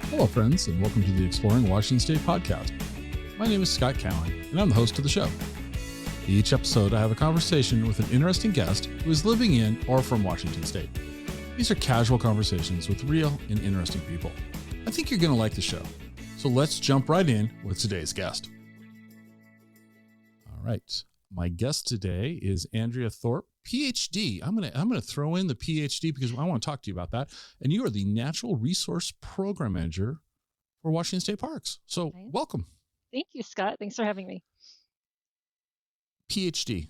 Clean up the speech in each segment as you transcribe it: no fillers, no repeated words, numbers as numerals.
Hello, friends, and welcome to the Exploring Washington State podcast. My name is Scott Cowan, and I'm the host of the show. Each episode, I have a conversation with an interesting guest who is living in or from Washington State. These are casual conversations with real and interesting people. I think you're going to like the show. So let's jump right in with today's guest. All right. My guest today is Andrea Thorpe, PhD. I'm gonna throw in the PhD because I want to talk to you about that. And you are the Natural Resource Program Manager for Washington State Parks. So welcome. Thank you, Scott. Thanks for having me. PhD.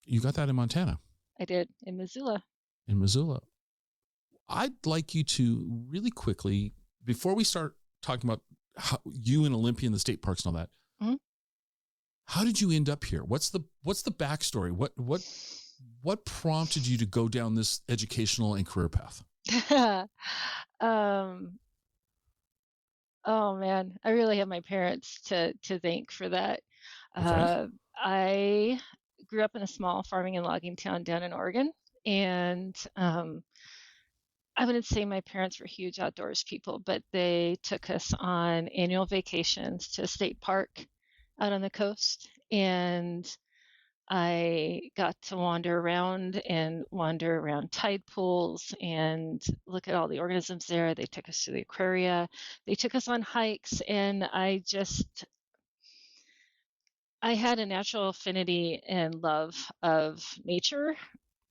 You got that in Montana? I did, in Missoula. In Missoula. I'd like you to really quickly, before we start talking about how you and Olympia and the state parks and all that, how did you end up here? What's the backstory? What prompted you to go down this educational and career path? Oh man, I really have my parents to thank for that. Okay. I grew up in a small farming and logging town down in Oregon, and I wouldn't say my parents were huge outdoors people, but they took us on annual vacations to a state park out on the coast, and I got to wander around tide pools and look at all the organisms there. They took us to the aquaria, they took us on hikes, and I had a natural affinity and love of nature,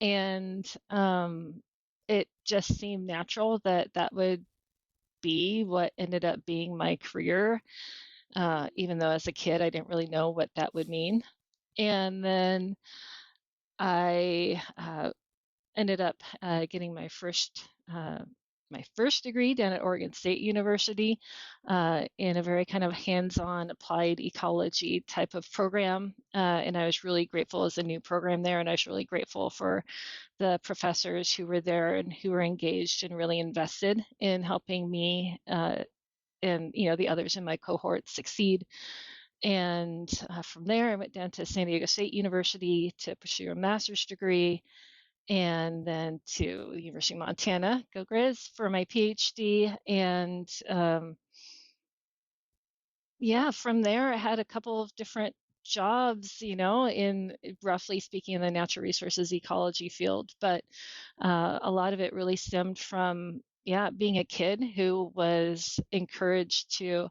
and it just seemed natural that would be what ended up being my career. Even though as a kid I didn't really know what that would mean. And then I ended up getting my first degree down at Oregon State University in a very kind of hands-on applied ecology type of program. And I was really grateful as a new program there, and I was really grateful for the professors who were there and who were engaged and really invested in helping me and the others in my cohort succeed. And from there, I went down to San Diego State University to pursue a master's degree, and then to the University of Montana, go Grizz, for my PhD. And from there, I had a couple of different jobs, in roughly speaking in the natural resources ecology field. But a lot of it really stemmed from being a kid who was encouraged to,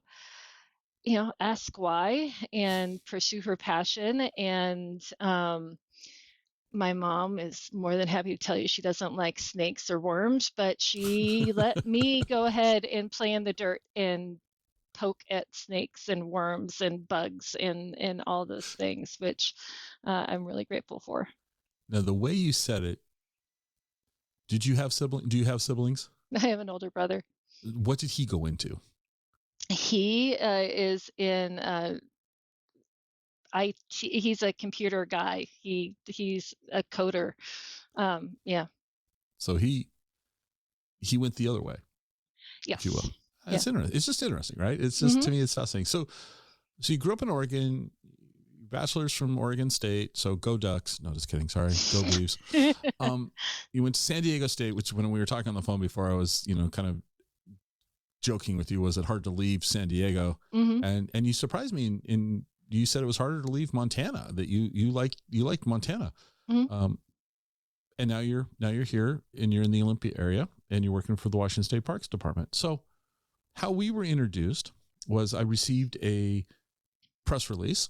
ask why and pursue her passion. And my mom is more than happy to tell you she doesn't like snakes or worms, but she let me go ahead and play in the dirt and poke at snakes and worms and bugs and all those things, which I'm really grateful for. Now, the way you said it, do you have siblings? I have an older brother. What did he go into? He is in IT. He's a computer guy. He's a coder. So he went the other way. Yes. If you will. It's interesting. It's just interesting, right? It's just, to me, it's fascinating. So you grew up in Oregon, bachelor's from Oregon State. So go Ducks. No, just kidding. Sorry. Go Blues. You went to San Diego State, which when we were talking on the phone before, I was, kind of joking with you, was it hard to leave San Diego? And you surprised me in you said it was harder to leave Montana, that you liked Montana. And now you're here and you're in the Olympia area and you're working for the Washington State Parks Department. So how we were introduced was I received a press release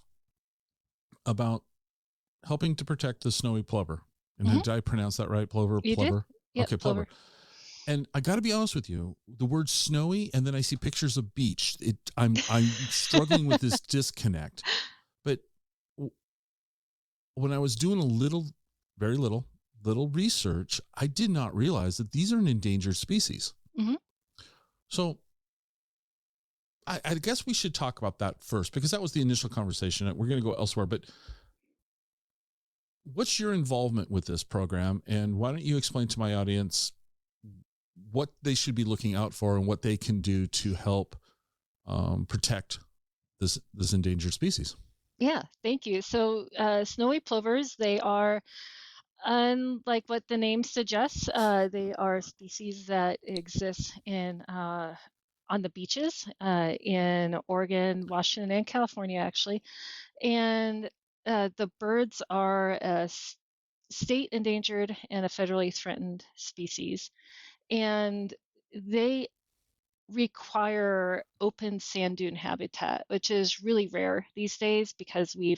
about helping to protect the snowy plover. And did I pronounce that right? Plover? You plover? did? Yep, okay, plover. And I got to be honest with you, the word snowy, and then I see pictures of beach. I'm struggling with this disconnect. But when I was doing very little research, I did not realize that these are an endangered species. So I guess we should talk about that first, because that was the initial conversation. We're going to go elsewhere, but what's your involvement with this program? And why don't you explain to my audience what they should be looking out for and what they can do to help protect this endangered species? Yeah, thank you. So snowy plovers, they are Unlike what the name suggests, they are species that exist in on the beaches in Oregon, Washington, and California, actually. And the birds are a state endangered and a federally threatened species. And they require open sand dune habitat, which is really rare these days because we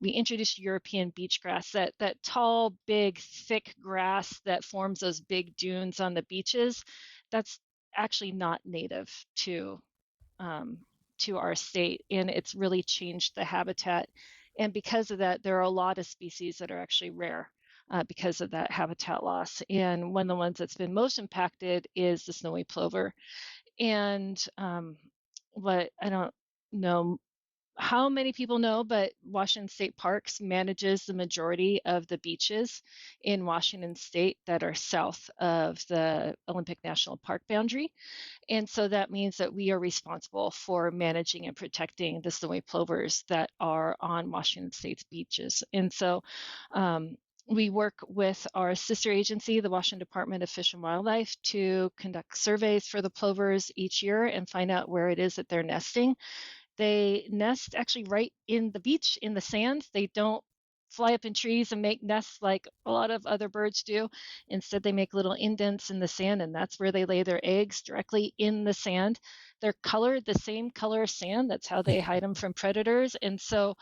introduced European beach grass, that tall, big, thick grass that forms those big dunes on the beaches. That's actually not native um, to our state, and it's really changed the habitat. And because of that, there are a lot of species that are actually rare because of that habitat loss. And one of the ones that's been most impacted is the snowy plover. And what I don't know how many people know, but Washington State Parks manages the majority of the beaches in Washington State that are south of the Olympic National Park boundary. And so that means that we are responsible for managing and protecting the snowy plovers that are on Washington State's beaches. And so we work with our sister agency, the Washington Department of Fish and Wildlife, to conduct surveys for the plovers each year and find out where it is that they're nesting. They nest actually right in the beach, in the sand. They don't fly up in trees and make nests like a lot of other birds do. Instead, they make little indents in the sand, and that's where they lay their eggs, directly in the sand. They're colored the same color sand. That's how they hide them from predators. And so,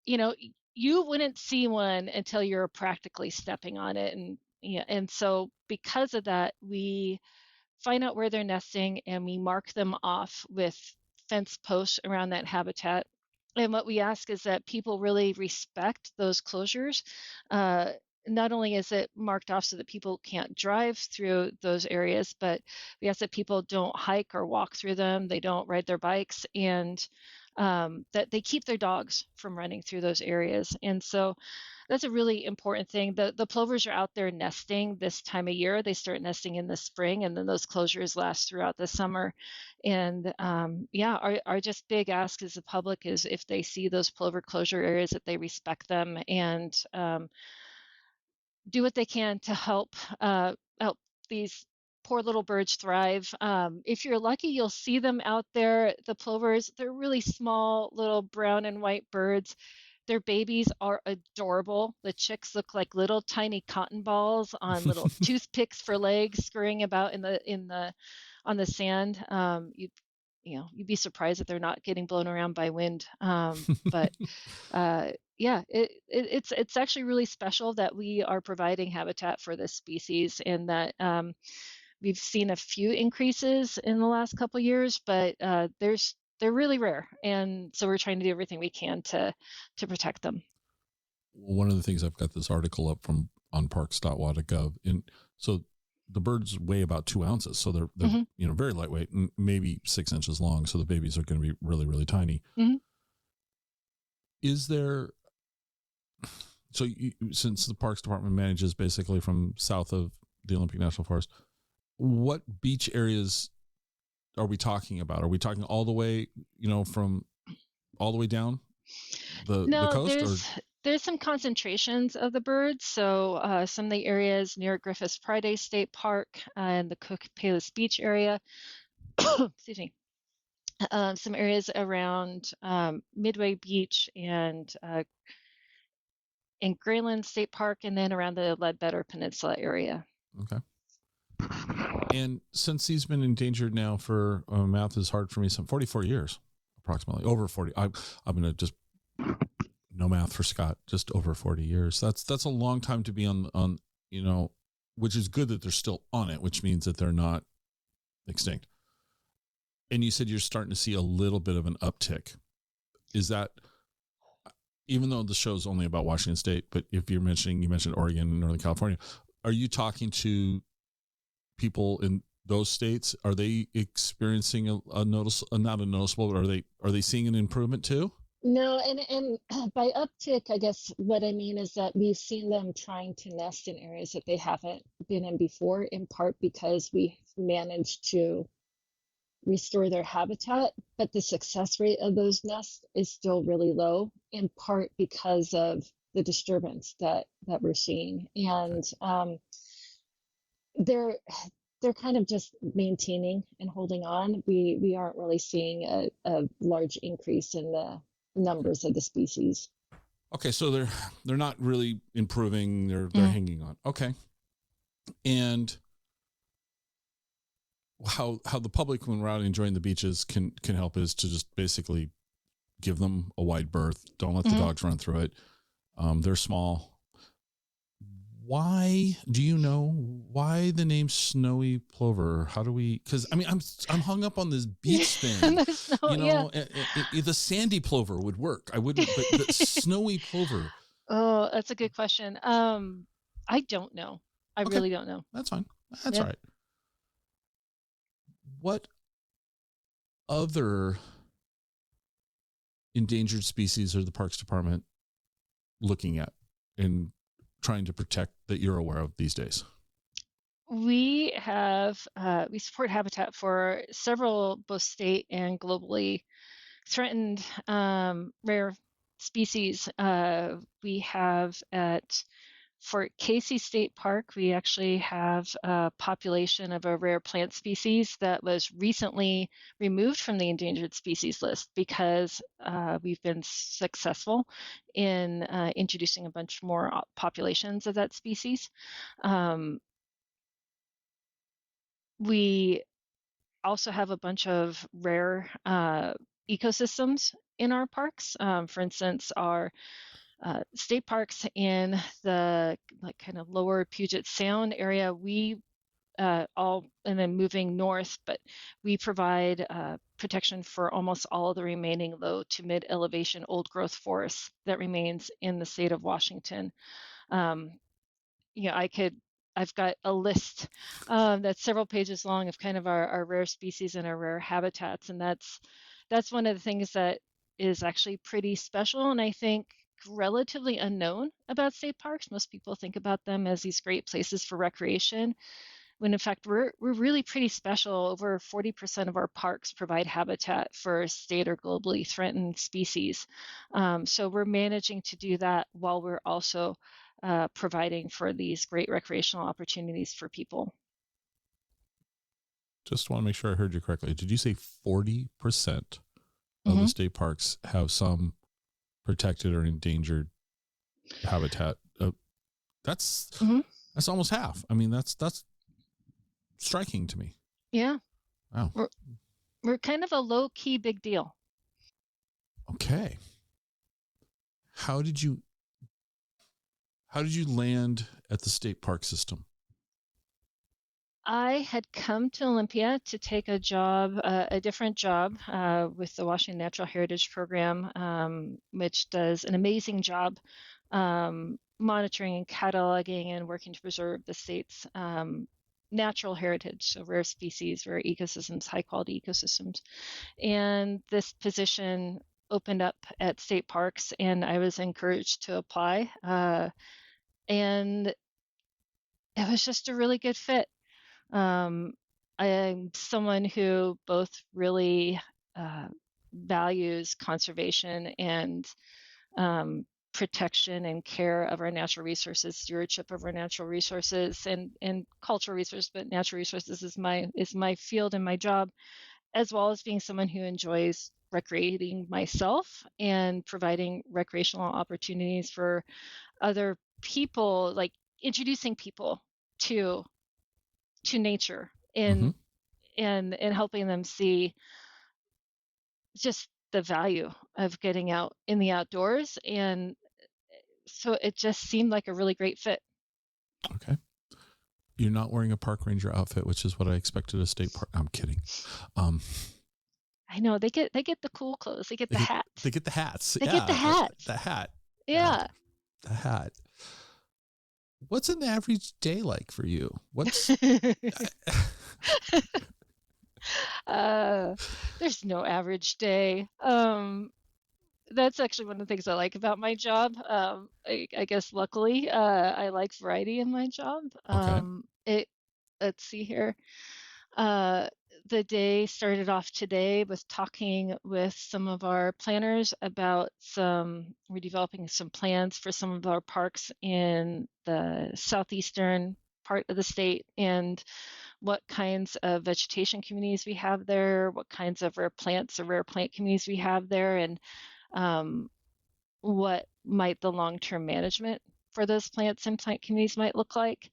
you know, you wouldn't see one until you're practically stepping on it. And yeah, and so because of that, we find out where they're nesting and we mark them off with fence posts around that habitat. And what we ask is that people really respect those closures. Not only is it marked off so that people can't drive through those areas, but we ask that people don't hike or walk through them, they don't ride their bikes, and that they keep their dogs from running through those areas. And so that's a really important thing. The plovers are out there nesting this time of year. They start nesting in the spring, and then those closures last throughout the summer. And yeah, our just big ask as the public is if they see those plover closure areas, that they respect them and do what they can to help these poor little birds thrive. If you're lucky, you'll see them out there. The plovers, they're really small, little brown and white birds. Their babies are adorable. The chicks look like little tiny cotton balls on little toothpicks for legs, scurrying about on the sand. You'd be surprised that they're not getting blown around by wind. But yeah, it's actually really special that we are providing habitat for this species, and that we've seen a few increases in the last couple of years, but they're really rare, and so we're trying to do everything we can to protect them. One of the things, I've got this article up from on parks.wa.gov, and so the birds weigh about 2 ounces, so they're very lightweight, and maybe 6 inches long. So the babies are going to be really, really tiny. Mm-hmm. Is there? So since the Parks Department manages basically from south of the Olympic National Forest, what beach areas are we talking about? Are we talking all the way, from all the way down the coast? There's some concentrations of the birds. So some of the areas near Griffiths Pride State Park and the Cook Palos Beach area, excuse me, some areas around Midway Beach and in Grayland State Park, and then around the Ledbetter Peninsula area. Okay. And since he's been endangered now for, math is hard for me, some 44 years, approximately, over 40. I'm going to just, no math for Scott, just over 40 years. That's a long time to be on, which is good that they're still on it, which means that they're not extinct. And you said you're starting to see a little bit of an uptick. Is that, even though the show's only about Washington State, but if you mentioned Oregon and Northern California, are you talking to people in those states? Are they experiencing not a noticeable, but are they seeing an improvement too? No, and by uptick, I guess what I mean is that we've seen them trying to nest in areas that they haven't been in before, in part because we managed to restore their habitat, but the success rate of those nests is still really low, in part because of the disturbance that we're seeing. And they're kind of just maintaining and holding on. We aren't really seeing a large increase in the numbers of the species. Okay, so they're not really improving. They're hanging on. Okay, and how the public, when we're out enjoying the beaches, can help is to just basically give them a wide berth. Don't let the dogs run through it. They're small. Why do you know why the name Snowy Plover? How do we? Because I mean, I'm hung up on this beach thing. The sandy plover would work. I wouldn't, but the Snowy Plover. Oh, that's a good question. I don't know. I really don't know. That's fine. That's all right. What other endangered species are the Parks Department looking at and trying to protect that you're aware of these days? We have we support habitat for several both state and globally threatened rare species. We have at Fort Casey State Park, we actually have a population of a rare plant species that was recently removed from the endangered species list because we've been successful in introducing a bunch more populations of that species. We also have a bunch of rare ecosystems in our parks. For instance, our state parks in the kind of lower Puget Sound area, we all, and then moving north, but we provide protection for almost all of the remaining low to mid elevation old growth forests that remains in the state of Washington. I've got a list that's several pages long of kind of our rare species and our rare habitats, and that's one of the things that is actually pretty special, and I think relatively unknown about state parks. Most people think about them as these great places for recreation, when in fact we're really pretty special. Over 40% of our parks provide habitat for state or globally threatened species. So we're managing to do that while we're also providing for these great recreational opportunities for people. Just want to make sure I heard you correctly. Did you say 40% of the state parks have some protected or endangered habitat? That's almost half. I mean, that's striking to me. Yeah. Wow. We're kind of a low key big deal. Okay. How did you land at the state park system? I had come to Olympia to take a job, a different job with the Washington Natural Heritage Program, which does an amazing job monitoring and cataloging and working to preserve the state's natural heritage, so rare species, rare ecosystems, high quality ecosystems. And this position opened up at state parks, and I was encouraged to apply. And it was just a really good fit. I'm someone who both really values conservation and protection and care of our natural resources, stewardship of our natural resources, and cultural resources, but natural resources is my field and my job, as well as being someone who enjoys recreating myself and providing recreational opportunities for other people, like introducing people to nature and helping them see just the value of getting out in the outdoors. And so it just seemed like a really great fit. Okay. You're not wearing a park ranger outfit, which is what I expected a state park. I'm kidding. I know they get the cool clothes. They get the hats. They get the hats. They get the hats. The hat. Yeah. The hat. What's an average day like for you? What's there's no average day. That's actually one of the things I like about my job. I guess luckily, I like variety in my job. Okay. Let's see here. the day started off today with talking with some of our planners about we're developing some plans for some of our parks in the southeastern part of the state, and what kinds of vegetation communities we have there, what kinds of rare plants or rare plant communities we have there, and what might the long-term management for those plants and plant communities might look like.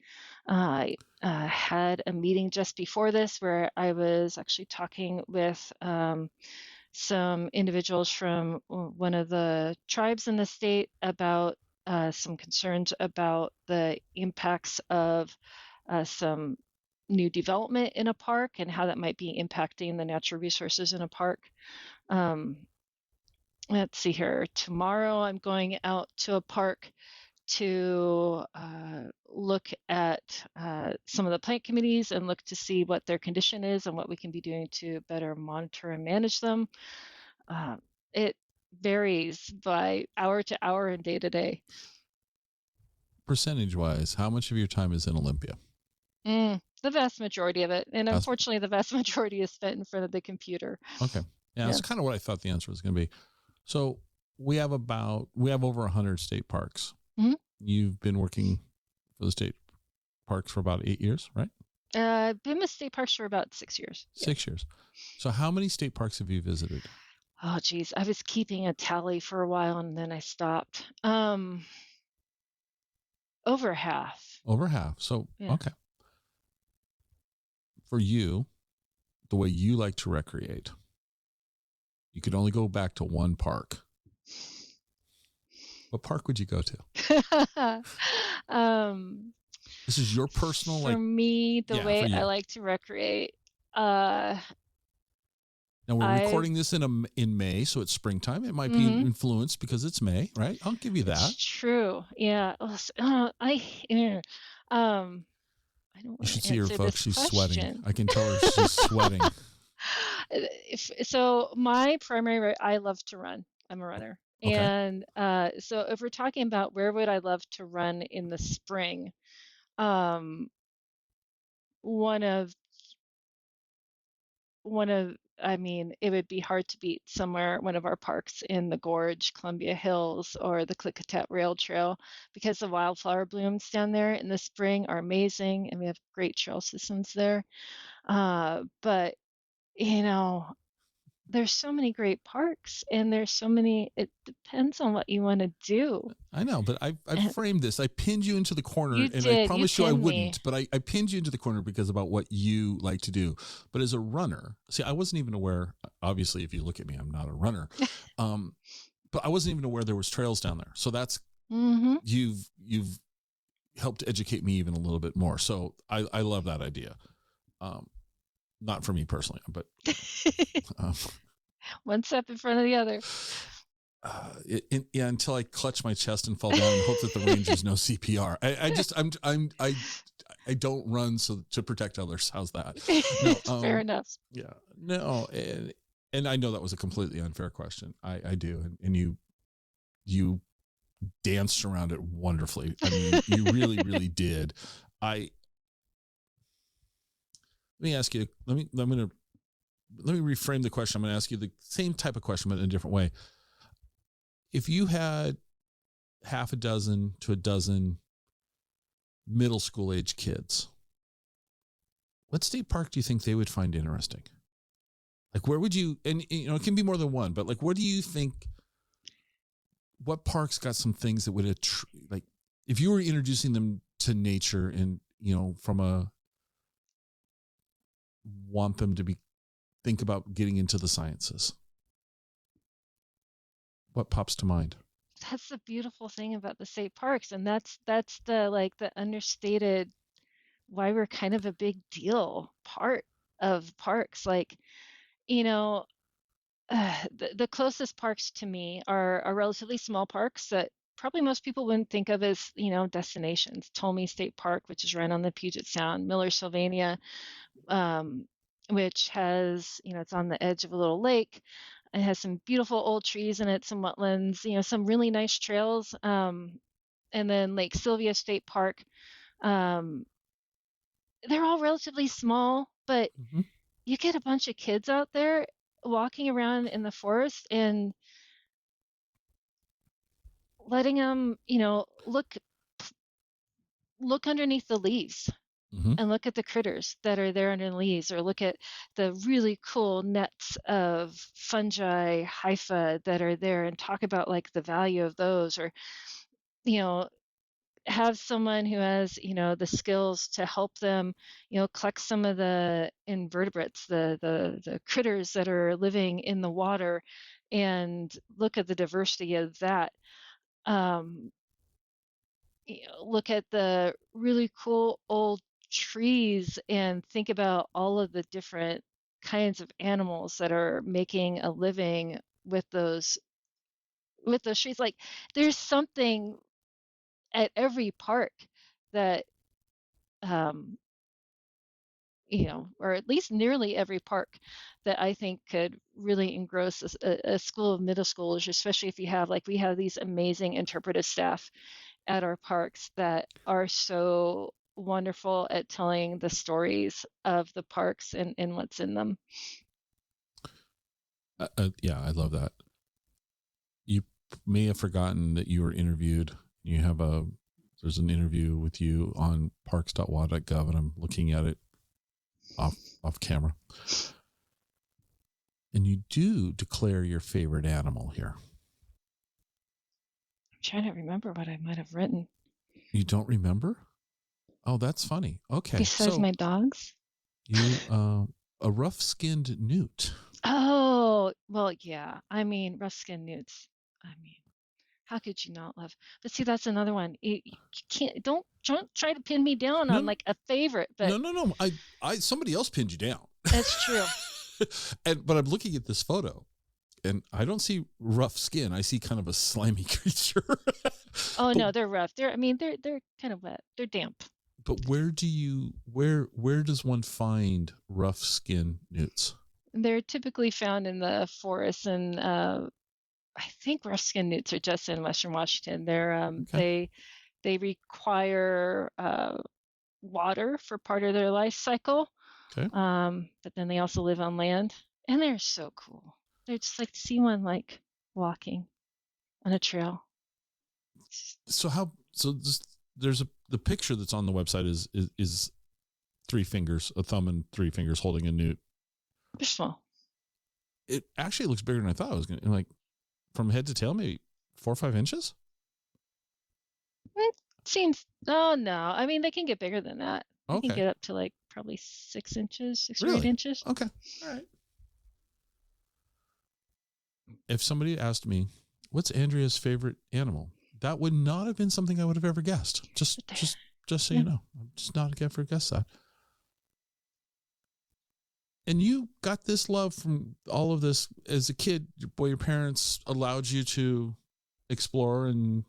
I had a meeting just before this where I was actually talking with some individuals from one of the tribes in the state about some concerns about the impacts of some new development in a park and how that might be impacting the natural resources in a park. Let's see here. Tomorrow I'm going out to a park to look at some of the plant communities and look to see what their condition is and what we can be doing to better monitor and manage them. It varies by hour to hour and day to day. Percentage-wise, how much of your time is in Olympia? The vast majority of it. And unfortunately, the vast majority is spent in front of the computer. Okay. Yeah, that's kind of what I thought the answer was going to be. So we have over 100 state parks. Mm-hmm. You've been working for the state parks for about 8 years, right? I've been with state parks for about 6 years. 6 years. So how many state parks have you visited? Oh, geez. I was keeping a tally for a while and then I stopped. Over half. Over half. So, okay. For you, the way you like to recreate, you could only go back to one park. What park would you go to? This is your personal, for me, the way I like to recreate. Now we're recording this in May, so it's springtime. It might be influenced because it's May, right? I'll give you that. It's true. Yeah. I don't. You should see her, folks. She's sweating. I can tell her she's sweating. So my primary, I love to run. I'm a runner. Okay. And so if we're talking about where would I love to run in the spring, it would be hard to beat one of our parks in the Gorge, Columbia Hills, or the Klickitat Rail Trail, because the wildflower blooms down there in the spring are amazing, and we have great trail systems there. But there's so many great parks, and there's so many. It depends on what you want to do. I know, but I framed this. I pinned you into the corner, and I promised you I wouldn't. But I pinned you into the corner because about what you like to do. But as a runner, see, I wasn't even aware. Obviously, if you look at me, I'm not a runner. But I wasn't even aware there was trails down there. So that's you've helped educate me even a little bit more. So I love that idea. Not for me personally, but one step in front of the other. Until I clutch my chest and fall down and hope that the range is no CPR. I don't run to protect others. How's that? No, fair enough. Yeah, no, and I know that was a completely unfair question. I do, and you danced around it wonderfully. I mean, you really, really did. Let me ask you. Let me reframe the question. I'm going to ask you the same type of question, but in a different way. If you had half a dozen to a dozen middle school age kids, what state park do you think they would find interesting? Like, where would you? And it can be more than one, but like, where do you think? What parks got some things that would like, if you were introducing them to nature and from a want them to think about getting into the sciences? What pops to mind? That's the beautiful thing about the state parks, and that's the understated why we're kind of a big deal part of parks. Like, the closest parks to me are relatively small parks that probably most people wouldn't think of as destinations. Tolme State Park, which is right on the Puget Sound, Miller, Sylvania, which has, it's on the edge of a little lake. It has some beautiful old trees in it, some wetlands, some really nice trails. And then Lake Sylvia State Park. They're all relatively small, but you get a bunch of kids out there walking around in the forest and letting them, look underneath the leaves Mm-hmm. and look at the critters that are there under the leaves, or look at the really cool nets of fungi, hypha that are there, and talk about like the value of those, or, have someone who has, the skills to help them, collect some of the invertebrates, the critters that are living in the water, and look at the diversity of that. Um, Look at the really cool old trees and think about all of the different kinds of animals that are making a living with those trees. Like, there's something at every park that um, or at least nearly every park that I think could really engross a school of middle schoolers, especially if you have, like, we have these amazing interpretive staff at our parks that are so wonderful at telling the stories of the parks and what's in them. Yeah, I love that. You may have forgotten that you were interviewed. There's an interview with you on parks.wa.gov, and I'm looking at it off camera. And you do declare your favorite animal here. I'm trying to remember what I might have written. You don't remember? Oh, that's funny. Okay. Besides my dogs? You, a rough-skinned newt. Oh, well, yeah. I mean, rough-skinned newts. I mean, how could you not love? But see, that's another one. You can't. Don't try to pin me down on like a favorite. But no. Somebody else pinned you down. That's true. But I'm looking at this photo, and I don't see rough skin. I see kind of a slimy creature. No, they're rough. They're kind of wet. They're damp. But where does one find rough skin newts? They're typically found in the forests, and I think rough-skinned newts are just in Western Washington. They're Okay. they require water for part of their life cycle. Okay. But then they also live on land, and they're so cool. They're just like to see one like walking on a trail. The picture that's on the website is 3 fingers, a thumb and 3 fingers holding a newt. They're small. It actually looks bigger than I thought it was going to. Like, from head to tail, maybe 4 or 5 inches. It seems. Oh no, I mean they can get bigger than that. They can Okay. get up to like probably 6 inches, 6 or Really? 8 inches. Okay. All right. If somebody asked me, what's Andrea's favorite animal? That would not have been something I would have ever guessed. Just so you know. I'm just not ever guessed that. And you got this love from all of this as a kid. Your parents allowed you to explore. And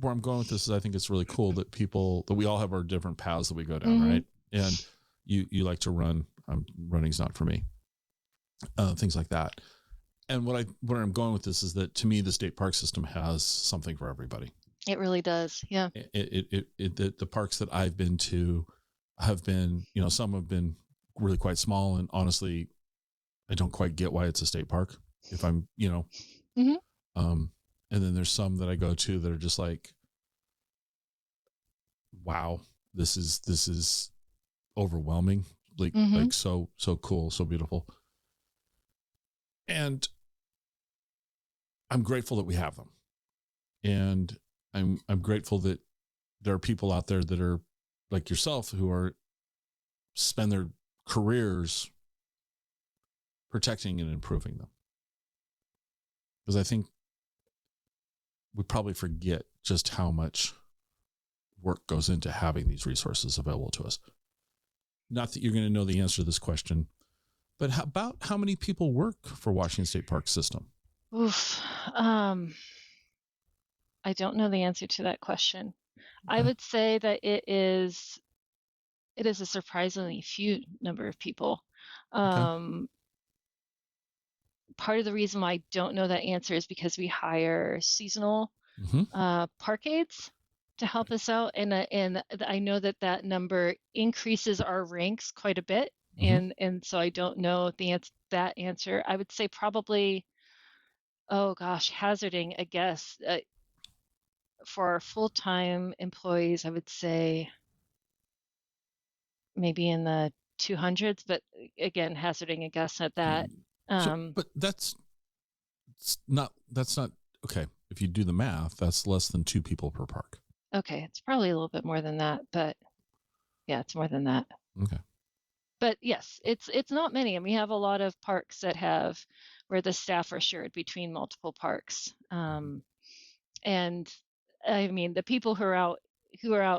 where I'm going with this is I think it's really cool that we all have our different paths that we go down, right? And you like to run. Running's not for me. Things like that. And where I'm going with this is that, to me, the state park system has something for everybody. It really does. Yeah. The parks that I've been to have been, some have been really quite small, and honestly, I don't quite get why it's a state park. If I'm, and then there's some that I go to that are just like, wow, this is overwhelming. Like so cool, so beautiful. And I'm grateful that we have them. And I'm grateful that there are people out there that are like yourself who spend their careers protecting and improving them. Because I think we probably forget just how much work goes into having these resources available to us. Not that you're going to know the answer to this question, but how many people work for Washington State Park System? Oof. I don't know the answer to that question. Okay. I would say that it is a surprisingly few number of people. Okay. Part of the reason why I don't know that answer is because we hire seasonal park aides. to help us out, and I know that number increases our ranks quite a bit, and so I don't know that answer. I would say probably, oh gosh, hazarding a guess, for our full-time employees, I would say maybe in the 200s, but again, hazarding a guess at that. But that's not okay. If you do the math, that's less than 2 people per park. Okay, it's probably a little bit more than that, but yeah, it's more than that. Okay. But yes, it's not many, and we have a lot of parks that have where the staff are shared between multiple parks. And I mean, the people who are out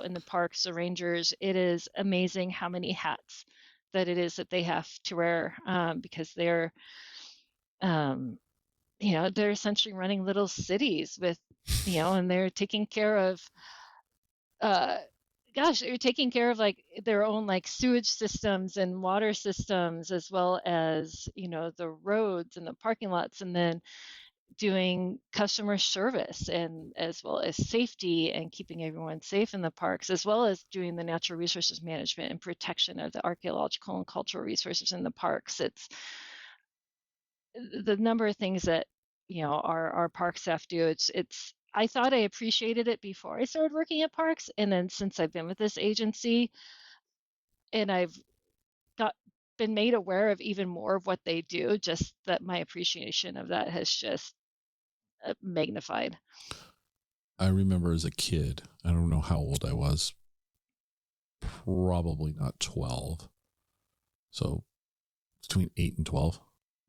in the parks, the rangers, it is amazing how many hats that it is that they have to wear, because they're they're essentially running little cities with, and they're taking care of they're taking care of like their own like sewage systems and water systems, as well as the roads and the parking lots, and then doing customer service, and as well as safety and keeping everyone safe in the parks, as well as doing the natural resources management and protection of the archaeological and cultural resources in the parks. It's the number of things that our park staff do. It's I thought I appreciated it before I started working at parks, and then since I've been with this agency and I've been made aware of even more of what they do, just that my appreciation of that has just magnified. I remember as a kid, I don't know how old I was, probably not 12. So between 8 and 12,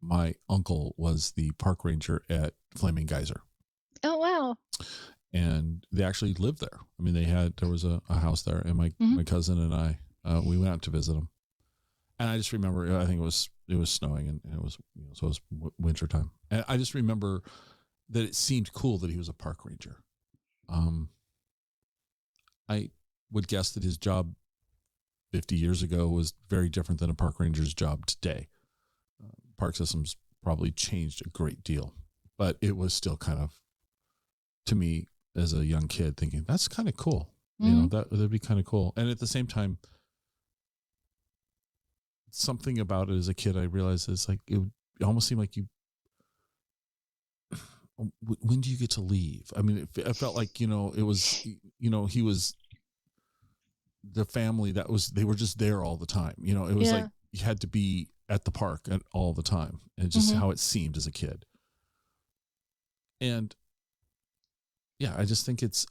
my uncle was the park ranger at Flaming Geyser. Oh, wow. And they actually lived there. I mean, there was a house there, and my cousin and I, we went out to visit them. And I just remember, I think it was snowing, and it was, so it was winter time. And I just remember that it seemed cool that he was a park ranger. I would guess that his job 50 years ago was very different than a park ranger's job today. Park systems probably changed a great deal, but it was still kind of, to me as a young kid, thinking that's kind of cool. That'd be kind of cool. And at the same time, something about it as a kid, I realized it's like, it almost seemed like when do you get to leave? I mean, it felt like, it was, he was the family they were just there all the time. It was like you had to be at the park all the time, and just how it seemed as a kid. And yeah, I just think it's,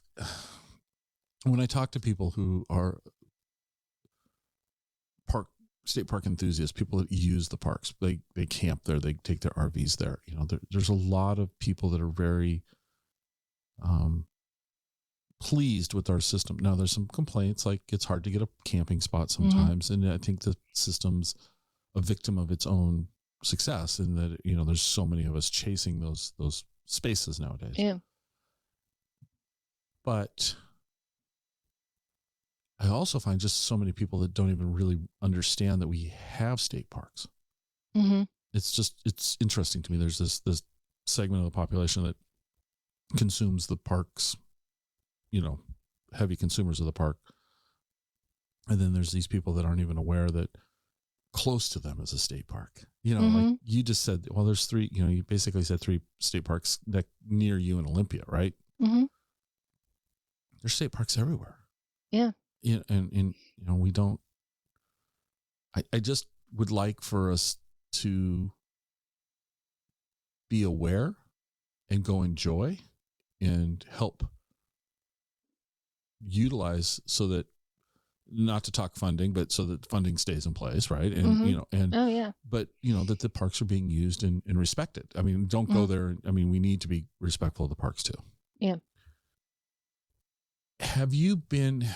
when I talk to people who are state park enthusiasts, people that use the parks, they camp there, they take their RVs there. There's a lot of people that are very pleased with our system. Now, there's some complaints, like it's hard to get a camping spot sometimes, and I think the system's a victim of its own success, in that there's so many of us chasing those spaces nowadays. Yeah. But I also find just so many people that don't even really understand that we have state parks. It's interesting to me. There's this segment of the population that consumes the parks, heavy consumers of the park. And then there's these people that aren't even aware that close to them is a state park. Like you just said, well, there's 3, you basically said 3 state parks that near you in Olympia, right? There's state parks everywhere. Yeah. And we don't, I just would like for us to be aware and go enjoy and help utilize, so that, not to talk funding, but so that funding stays in place. Right. And, oh yeah, but that the parks are being used and respected. I mean, don't go there. I mean, we need to be respectful of the parks too. Yeah. Have you been,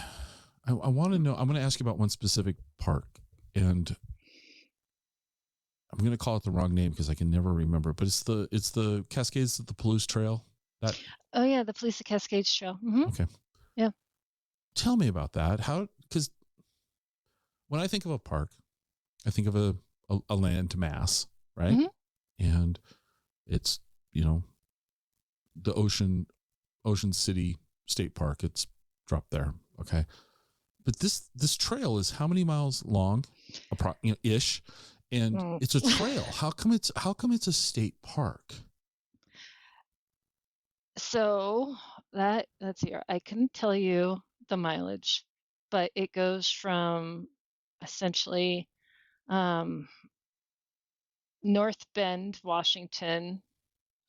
I want to know, I'm going to ask you about one specific park, and I'm going to call it the wrong name because I can never remember, but it's the Cascades of the Palouse Trail. Oh yeah, the Police of Cascades Trail. Okay. Yeah. Tell me about that. Because when I think of a park, I think of a land mass, right? And it's, the Ocean City State Park. It's drop there. Okay. But this trail is how many miles long, ish, and it's a trail. How come it's a state park? So let's see. I couldn't tell you the mileage, but it goes from essentially North Bend, Washington,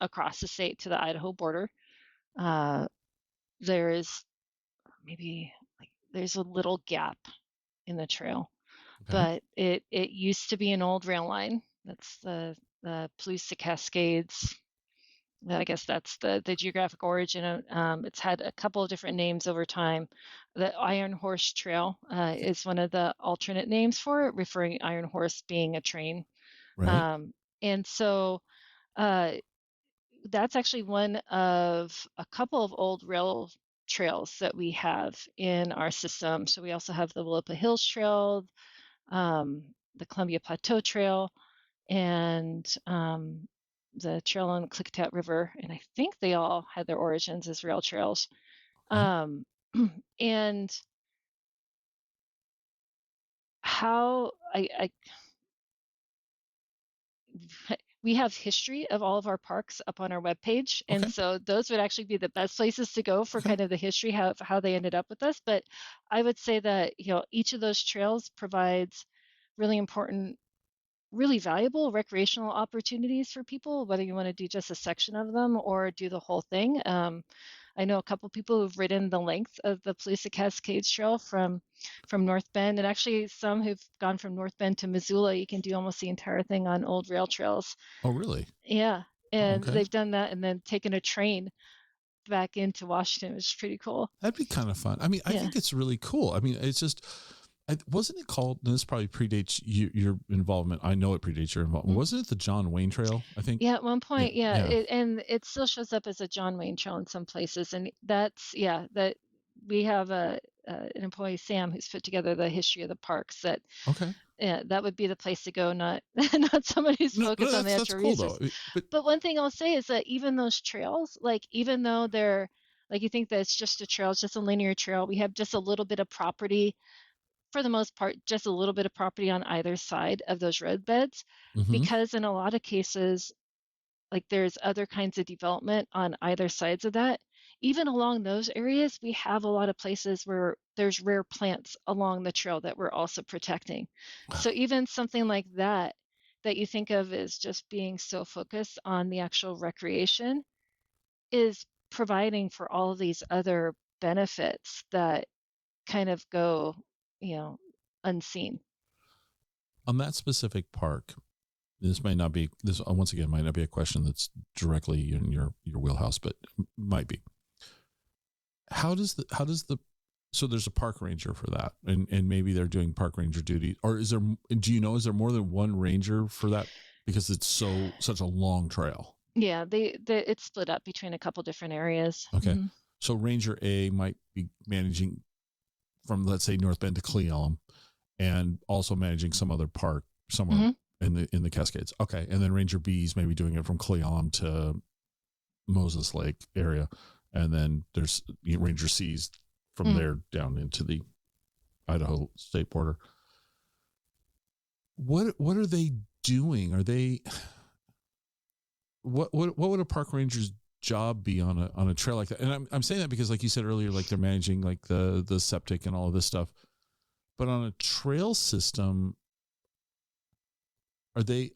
across the state to the Idaho border. There is there's a little gap in the trail, but it used to be an old rail line. That's the Palouse Cascades. I guess that's the geographic origin. It's had a couple of different names over time. The Iron Horse Trail is one of the alternate names for it, referring Iron Horse being a train. Right. And so that's actually one of a couple of old rail trails that we have in our system. So we also have the Willapa Hills Trail, the Columbia Plateau Trail, and the trail on the Klickitat River. And I think they all had their origins as rail trails. And how we have history of all of our parks up on our webpage. And so those would actually be the best places to go for kind of the history of how they ended up with us. But I would say that, each of those trails provides really important, really valuable recreational opportunities for people, whether you want to do just a section of them or do the whole thing. I know a couple people who've ridden the length of the Palouse Cascades Trail from North Bend, and actually some who've gone from North Bend to Missoula. You can do almost the entire thing on old rail trails. Oh, really? Yeah, and they've done that and then taken a train back into Washington, which is pretty cool. That'd be kind of fun. I mean, I think it's really cool. I mean, it's just, wasn't it called, this probably predates your involvement. I know it predates your involvement. Wasn't it the John Wayne Trail, I think? Yeah, at one point, and it still shows up as a John Wayne Trail in some places. And that's, that we have an employee, Sam, who's put together the history of the parks that, that would be the place to go, not somebody who's focused on the actual research. But one thing I'll say is that even those trails, like, even though they're, like, you think that it's just a trail, it's just a linear trail, we have just a little bit of property, for the most part, just a little bit of property on either side of those roadbeds, because in a lot of cases, like, there's other kinds of development on either sides of that. Even along those areas, we have a lot of places where there's rare plants along the trail that we're also protecting. So even something like that you think of as just being so focused on the actual recreation is providing for all of these other benefits that kind of go, unseen. On that specific park, this might not be, once again, might not be a question that's directly in your wheelhouse, but might be. How does the so there's a park ranger for that, and maybe they're doing park ranger duty, or is there, is there more than one ranger for that, because it's such a long trail? Yeah, it's split up between a couple different areas. Okay. So Ranger A might be managing from, let's say, North Bend to Cle Elum, and also managing some other park somewhere in the Cascades. Okay. And then Ranger B is maybe doing it from Cle Elum to Moses Lake area. And then there's Ranger C's from there down into the Idaho state border. What are they doing? Are they, what would a park ranger's job be on a trail like that? And I'm saying that because, like you said earlier, like, they're managing like the septic and all of this stuff, but on a trail system, are they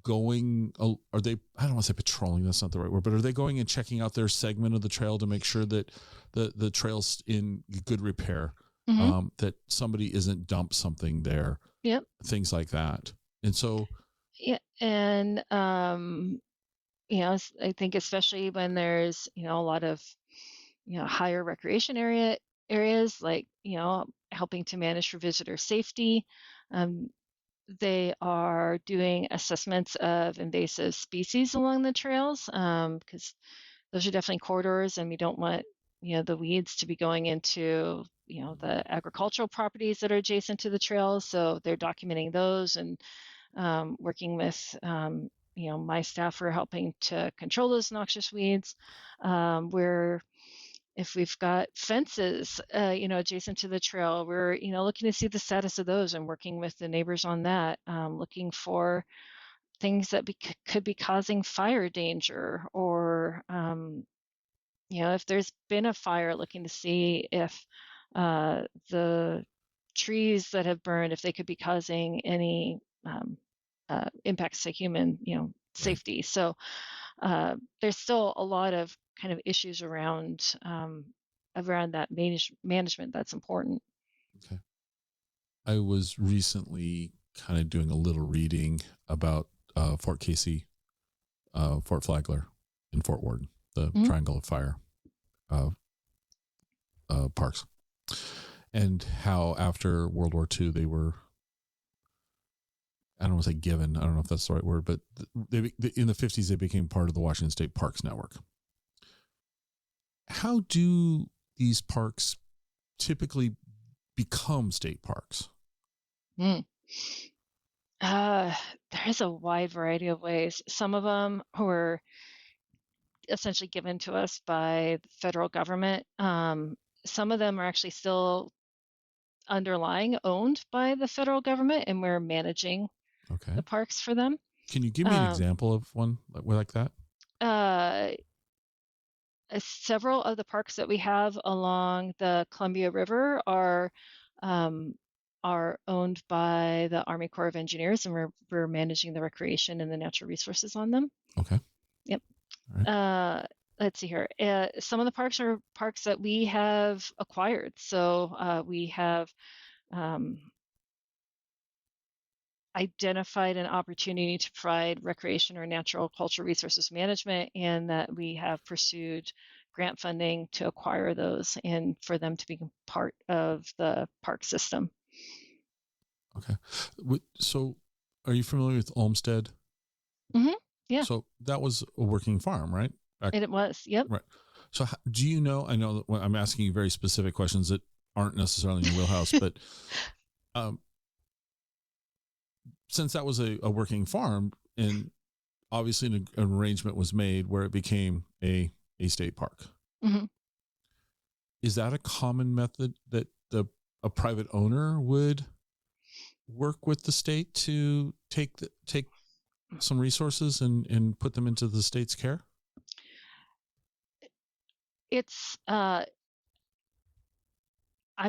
going, are they, I don't want to say patrolling, that's not the right word, but are they going and checking out their segment of the trail to make sure that the trail's in good repair, that somebody isn't dumped something there, things like that? And so and I think especially when there's a lot of higher recreation areas, like helping to manage for visitor safety, they are doing assessments of invasive species along the trails, because those are definitely corridors, and we don't want the weeds to be going into the agricultural properties that are adjacent to the trails. So they're documenting those and working with my staff are helping to control those noxious weeds. We're if we've got fences, adjacent to the trail, we're, looking to see the status of those and working with the neighbors on that, looking for things that could be causing fire danger, or, if there's been a fire, looking to see if the trees that have burned, if they could be causing any impacts to human, Right. safety. So there's still a lot of kind of issues around that management that's important. Okay. I was recently kind of doing a little reading about Fort Casey, Fort Flagler, and Fort Worden, the Triangle of Fire parks, and how after World War II they were, I don't want to say given, I don't know if that's the right word, but in the 50s they became part of the Washington State Parks Network. How do these parks typically become state parks? There's a wide variety of ways. Some of them were essentially given to us by the federal government. Some of them are actually still underlying owned by the federal government, and we're managing the parks for them. Can you give me an example of one like that? Several of the parks that we have along the Columbia River are owned by the Army Corps of Engineers, and we're managing the recreation and the natural resources on them. Okay. Yep. All right. Let's see here. Some of the parks are parks that we have acquired. So we have identified an opportunity to provide recreation or natural cultural resources management, and that we have pursued grant funding to acquire those and for them to be part of the park system. Okay. So are you familiar with Olmsted? Mm-hmm. Yeah. So that was a working farm, right? And it was, yep. Right. So do you know, I know that I'm asking you very specific questions that aren't necessarily in your wheelhouse, but since that was a working farm, and obviously an arrangement was made where it became a state park. Mm-hmm. Is that a common method that a private owner would work with the state to take some resources and put them into the state's care? It's I'm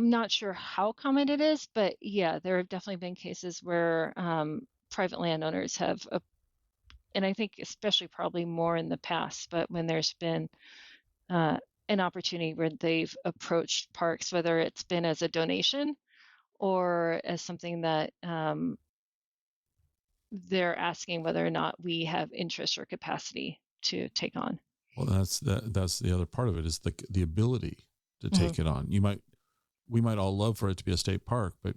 not sure how common it is, but yeah, there have definitely been cases where private landowners have, and I think especially probably more in the past, but when there's been an opportunity where they've approached parks, whether it's been as a donation or as something that they're asking whether or not we have interest or capacity to take on. Well, that's the other part of it, is the ability to take it on. We might all love for it to be a state park, but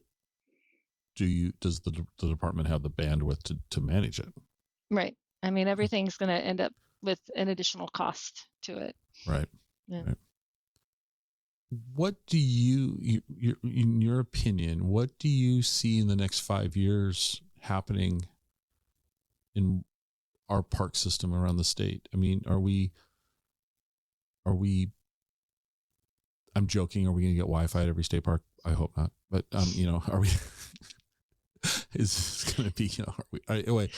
does the department have the bandwidth to manage it? Right. I mean, everything's going to end up with an additional cost to it. Right. Yeah. Right. What do you, in your opinion, what do you see in the next 5 years happening in our park system around the state? I mean, are we, I'm joking, are we going to get Wi-Fi at every state park? I hope not. But, are we, is this going to be, anyway,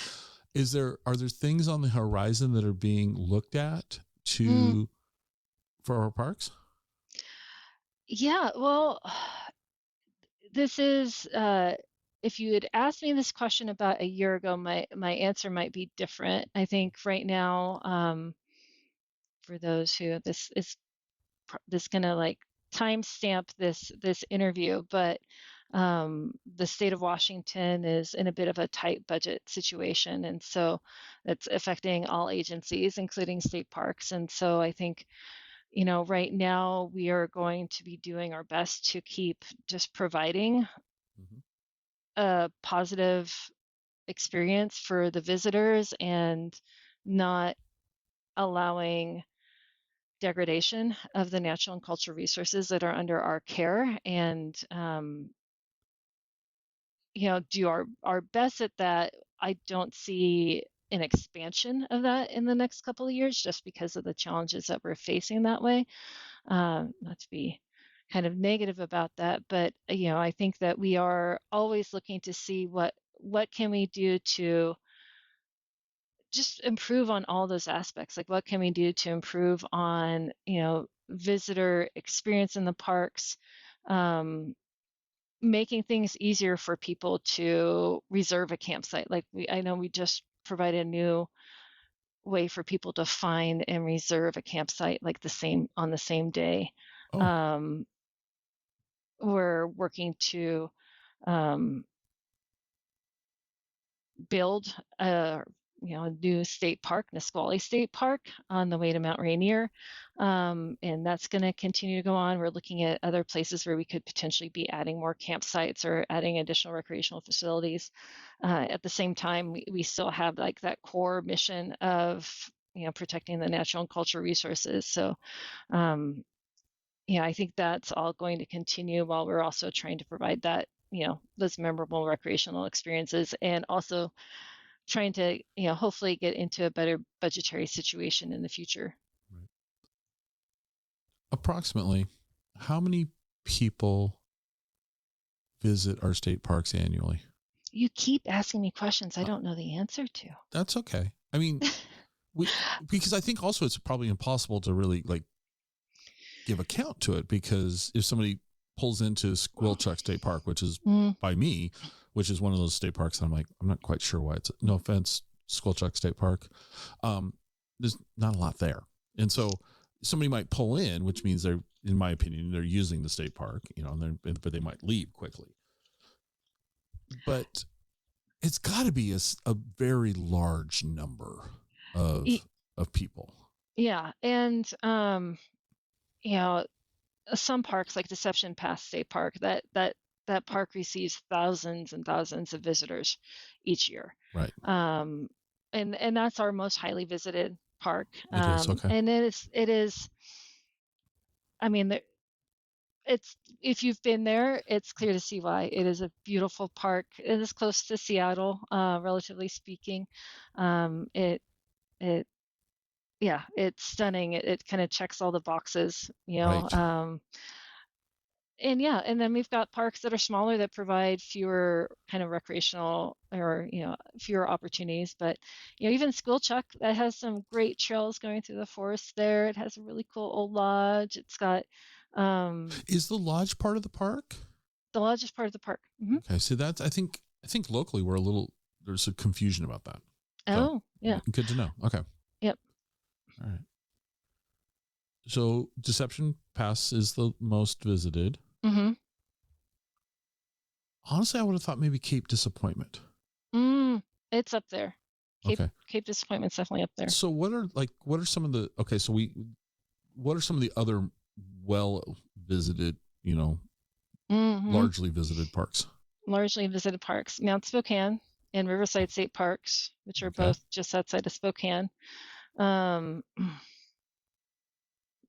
are there things on the horizon that are being looked at for our parks? Yeah, well, this is, if you had asked me this question about a year ago, my answer might be different. I think right now, for those who this gonna like timestamp this interview, but the state of Washington is in a bit of a tight budget situation, and so it's affecting all agencies, including state parks. And so I think, right now we are going to be doing our best to keep just providing a positive experience for the visitors and not allowing degradation of the natural and cultural resources that are under our care, and do our best at that. I don't see an expansion of that in the next couple of years, just because of the challenges that we're facing that way. not to be kind of negative about that, but I think that we are always looking to see what can we do to just improve on all those aspects. Like, what can we do to improve on, visitor experience in the parks, making things easier for people to reserve a campsite. Like, I know we just provided a new way for people to find and reserve a campsite like on the same day. Oh. We're working to build a new state park, Nisqually State Park, on the way to Mount Rainier, and that's going to continue to go on. We're looking at other places where we could potentially be adding more campsites or adding additional recreational facilities. At the same time, we still have like that core mission of protecting the natural and cultural resources. So I think that's all going to continue while we're also trying to provide that those memorable recreational experiences, and also trying to hopefully get into a better budgetary situation in the future. Right. Approximately how many people visit our state parks annually? You keep asking me questions I don't know the answer to. That's okay. I mean, because I think also it's probably impossible to really like give a count to it, because if somebody pulls into Squilchuck State Park, which is by me, which is one of those state parks that I'm like, I'm not quite sure why it's, no offense, Squilchuck State Park. There's not a lot there. And so somebody might pull in, which means they're, in my opinion, they're using the state park, but they might leave quickly. But it's got to be a very large number of people. Yeah. And, some parks like Deception Pass State Park, that park receives thousands and thousands of visitors each year. Right. And that's our most highly visited park. It is, okay. And it is, I mean, it's, if you've been there, it's clear to see why. It is a beautiful park. It is close to Seattle, relatively speaking. Yeah, it's stunning. It kind of checks all the boxes, Right. And then we've got parks that are smaller that provide fewer kind of recreational or, fewer opportunities. But, even Squilchuck, that has some great trails going through the forest there. It has a really cool old lodge. It's got, is the lodge part of the park? The lodge is part of the park. Mm-hmm. Okay. So that's, I think locally there's a confusion about that. So, yeah. Good to know. Okay. Yep. All right. So Deception Pass is the most visited. Mm-hmm. Honestly, I would have thought maybe Cape Disappointment. It's up there. Cape Disappointment's definitely up there. So what are some of the, what are some of the other well visited, largely visited parks? Largely visited parks. Mount Spokane and Riverside State Parks, which are both just outside of Spokane.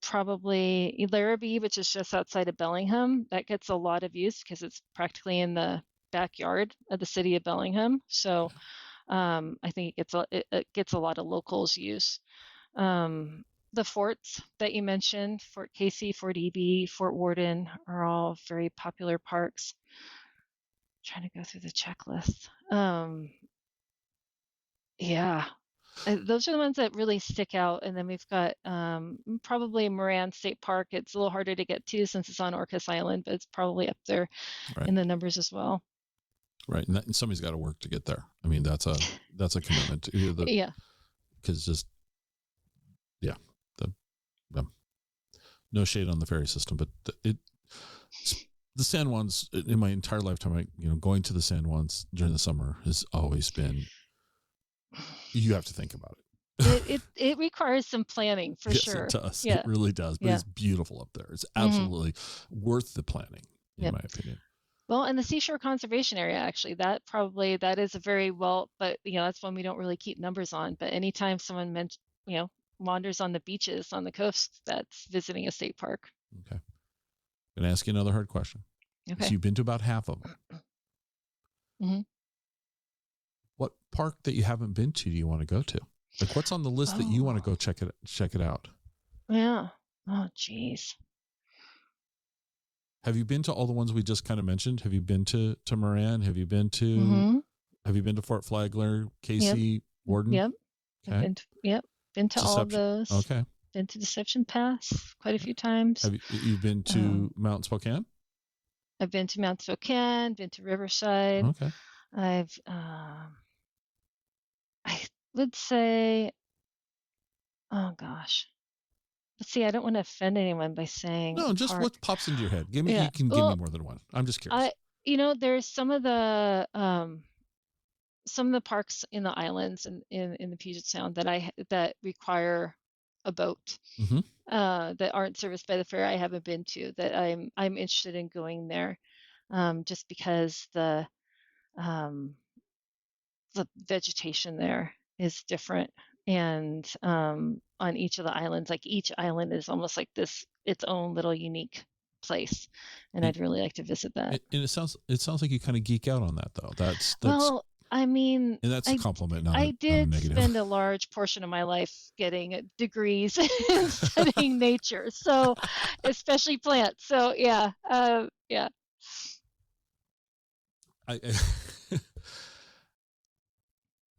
Probably Larrabee, which is just outside of Bellingham. That gets a lot of use because it's practically in the backyard of the city of Bellingham. So I think it gets a lot of locals use. The forts that you mentioned, Fort Casey, Fort Eby, Fort Worden, are all very popular parks. I'm trying to go through the checklist. Yeah. Those are the ones that really stick out. And then we've got probably Moran State Park. It's a little harder to get to since it's on Orcas Island, but it's probably up there in the numbers as well. Right. And somebody's got to work to get there. I mean, that's a commitment. Yeah. Because no shade on the ferry system, but the San Juans, in my entire lifetime, going to the San Juans during the summer has always been, you have to think about it. It requires some planning for sure. It does. Yeah. It really does. But it's beautiful up there. It's absolutely worth the planning, in my opinion. Well, and the Seashore Conservation Area, actually, that is a very well, but that's one we don't really keep numbers on. But anytime someone wanders on the beaches on the coast, that's visiting a state park. Okay. I'm going to ask you another hard question. Okay. So you've been to about half of them. Mm-hmm. What park that you haven't been to do you want to go to? Like, what's on the list that you want to go check it out? Yeah. Oh, geez. Have you been to all the ones we just kind of mentioned? Have you been to Moran? Have you been to Fort Flagler, Casey, Warden? Yep. Okay. Been to all of those. Okay. Been to Deception Pass quite a few times. Have you've been to Mount Spokane? I've been to Mount Spokane, been to Riverside. Okay. I would say, oh gosh. Let's see, I don't want to offend anyone by saying no, just park. What pops into your head. You can give me more than one. I'm just curious. There's some of the parks in the islands and in the Puget Sound that require a boat that aren't serviced by the ferry. I haven't been to that. I'm interested in going there, just because the vegetation there is different, and on each of the islands, like each island is almost like its own little unique place, and I'd really like to visit that. And it sounds like you kind of geek out on that, though. That's well, I mean, and that's a compliment, not I did not a spend a large portion of my life getting degrees in studying nature, so especially plants. So yeah.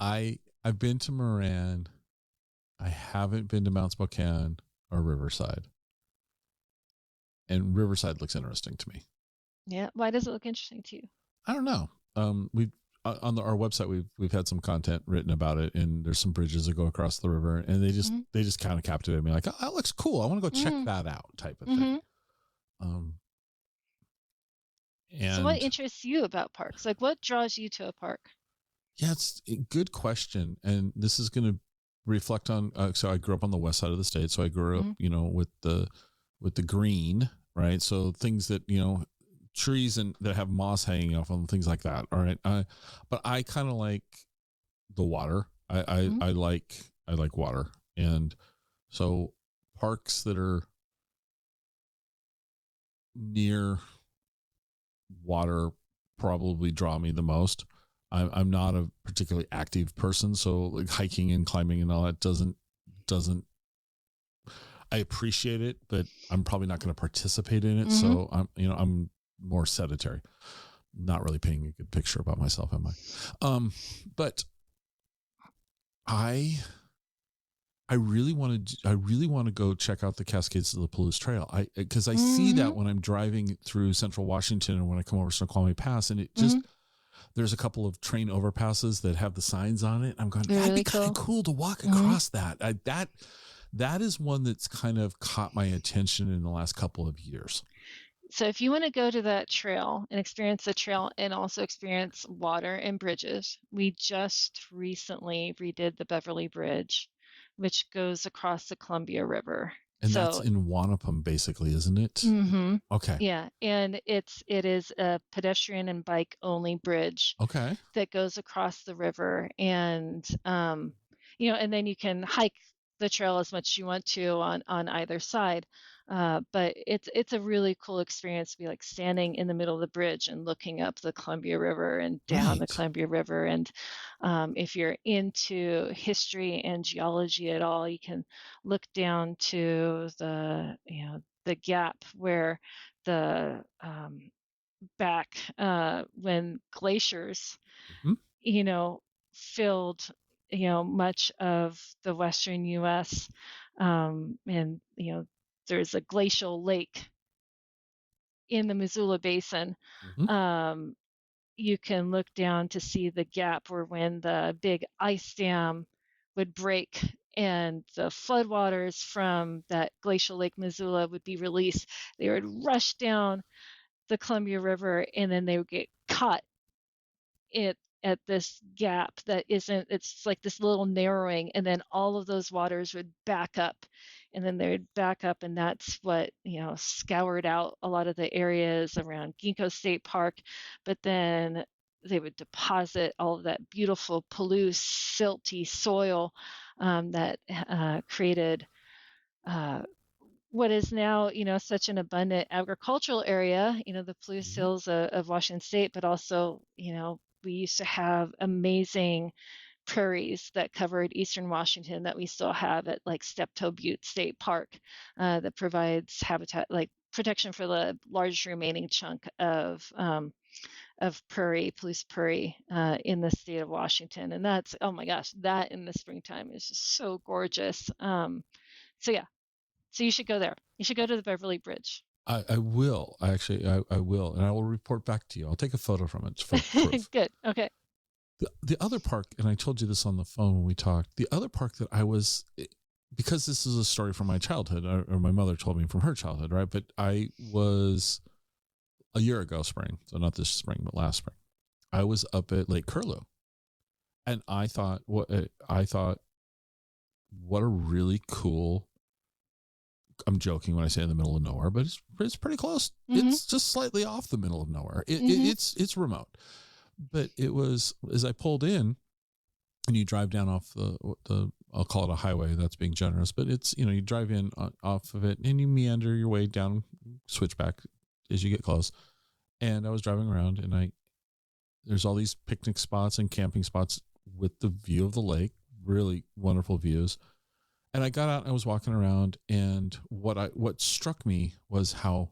I've been to Moran. I haven't been to Mount Spokane or Riverside. And Riverside looks interesting to me. Yeah. Why does it look interesting to you? I don't know. We've on our website we've had some content written about it, and there's some bridges that go across the river, and they just kind of captivated me. Like, oh, that looks cool. I want to go check that out, type of thing. And so, what interests you about parks? Like, what draws you to a park? Yeah, it's a good question, and this is going to reflect on. So I grew up on the west side of the state, so I grew up, with the green, right? So things that trees and that have moss hanging off them, things like that. All right, but I kind of like the water. I like water, and so parks that are near water probably draw me the most. I'm not a particularly active person, so like hiking and climbing and all that doesn't. I appreciate it, but I'm probably not going to participate in it. So I'm more sedentary. Not really painting a good picture about myself, am I? But I really want to go check out the Cascades of the Palouse Trail. Because I see that when I'm driving through Central Washington and when I come over Snoqualmie Pass, and it just. There's a couple of train overpasses that have the signs on it. I'm going, that'd be kind of cool to walk across that. That is one that's kind of caught my attention in the last couple of years. So if you want to go to that trail and experience the trail and also experience water and bridges, we just recently redid the Beverly Bridge, which goes across the Columbia River. And that's in Wanapum, basically, isn't it? Mm-hmm. Okay. Yeah, and it is a pedestrian and bike only bridge. Okay. That goes across the river, and and then you can hike the trail as much as you want to on either side. But it's a really cool experience to be like standing in the middle of the bridge and looking up the Columbia River and down the Columbia River. And if you're into history and geology at all, you can look down to the gap where the back when glaciers filled much of the western US, and there's a glacial lake in the Missoula Basin. You can look down to see the gap where when the big ice dam would break and the floodwaters from that glacial Lake Missoula would be released, they would rush down the Columbia River, and then they would get caught at this gap it's like this little narrowing, and then all of those waters would back up, and then they would back up, and that's what scoured out a lot of the areas around Ginkgo State Park. But then they would deposit all of that beautiful Palouse silty soil that created what is now such an abundant agricultural area, the Palouse Hills of Washington State, but also we used to have amazing prairies that covered eastern Washington that we still have at like Steptoe Butte State Park, that provides habitat, like protection for the largest remaining chunk of prairie, police prairie, in the state of Washington. And that's, oh my gosh, that in the springtime is just so gorgeous. So yeah, so you should go there. You should go to the Beverly Bridge. I will. I will. And I will report back to you. I'll take a photo from it for proof. Good. Okay. The other park, and I told you this on the phone when we talked, the other park that I was, because this is a story from my childhood, or my mother told me from her childhood, right? But I was a year ago spring, so not this spring, but last spring, I was up at Lake Curlew. And I thought, what a really cool, I'm joking when I say in the middle of nowhere, but it's pretty close. Mm-hmm. It's just slightly off the middle of nowhere. It's remote. But it was, as I pulled in, and you drive down off the I'll call it a highway, that's being generous, but it's, you drive in off of it and you meander your way down, switchback as you get close. And I was driving around, and there's all these picnic spots and camping spots with the view of the lake, really wonderful views. And I got out and I was walking around, and what struck me was how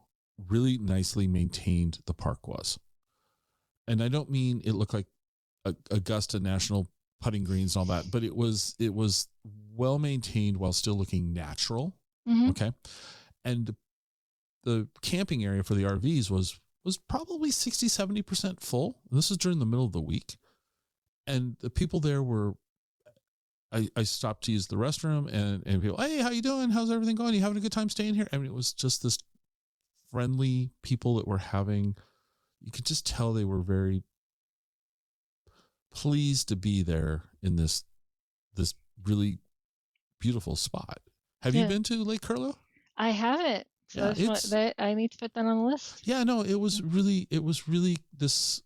really nicely maintained the park was. And I don't mean it looked like Augusta National putting greens and all that, but it was well maintained while still looking natural. Mm-hmm. Okay. And the camping area for the RVs was probably 60-70% full. This is during the middle of the week. And the people there were, I stopped to use the restroom, and people, hey, how you doing? How's everything going? You having a good time staying here? I mean, it was just this friendly people that were having, you could just tell they were very pleased to be there in this really beautiful spot. Have you been to Lake Curlew? I haven't. So I need to put that on the list. Yeah, no, it was really this